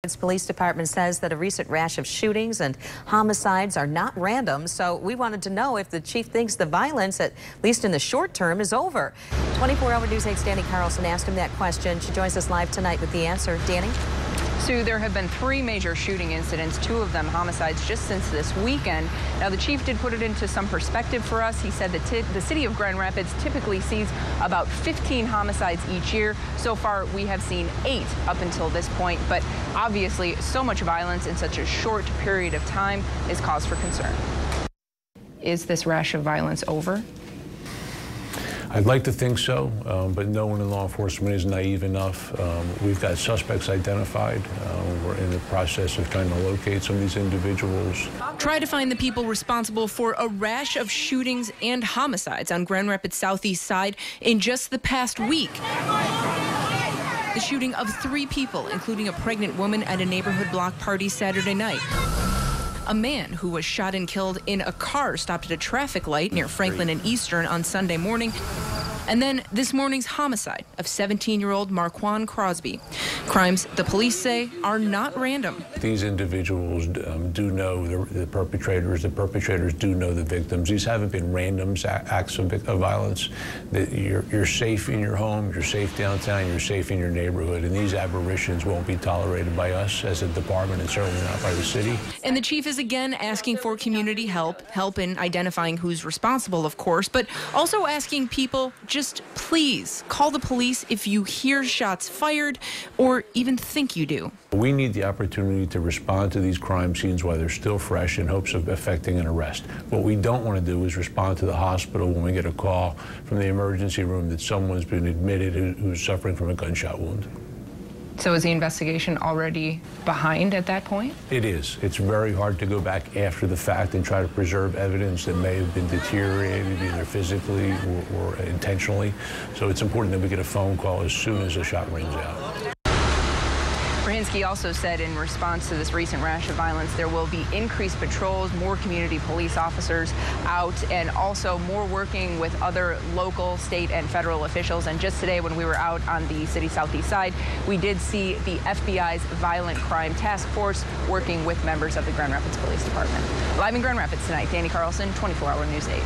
Its police department says that a recent rash of shootings and homicides are not random, so we wanted to know if the chief thinks the violence, at least in the short term, is over. 24-hour News 8's Danny Carlson asked him that question. She joins us live tonight with the answer. Danny? Sue, there have been 3 major shooting incidents, 2 of them homicides, just since this weekend. Now, the chief did put it into some perspective for us. He said that the city of Grand Rapids typically sees about 15 homicides each year. So far, we have seen 8 up until this point, but obviously so much violence in such a short period of time is cause for concern. Is this rash of violence over? I'd like to think so, but no one in law enforcement is naive enough. We've got suspects identified. We're in the process of trying to locate some of these individuals. Try to find the people responsible for a rash of shootings and homicides on Grand Rapids Southeast side in just the past week. The shooting of 3 people, including a pregnant woman at a neighborhood block party Saturday night. A man who was shot and killed in a car stopped at a traffic light near Franklin and Eastern on Sunday morning. And then this morning's homicide of 17-year-old Marquand Crosby. Crimes the police say are not random. These individuals do know the perpetrators. The perpetrators do know the victims. These haven't been random acts of violence. You're safe in your home, you're safe downtown, you're safe in your neighborhood, and these aberrations won't be tolerated by us as a department and certainly not by the city. And the chief is again asking for community help in identifying who's responsible, of course, but also asking people just please call the police if you hear shots fired or even think you do. We need the opportunity to respond to these crime scenes while they're still fresh in hopes of effecting an arrest. What we don't want to do is respond to the hospital when we get a call from the emergency room that someone's been admitted who's suffering from a gunshot wound. So is the investigation already behind at that point? It is. It's very hard to go back after the fact and try to preserve evidence that may have been deteriorated either physically or intentionally. So it's important that we get a phone call as soon as a shot rings out. Brzezinski also said in response to this recent rash of violence, there will be increased patrols, more community police officers out, and also more working with other local, state, and federal officials. And just today, when we were out on the city southeast side, we did see the FBI's Violent Crime Task Force working with members of the Grand Rapids Police Department. Live in Grand Rapids tonight, Danny Carlson, 24-hour News 8.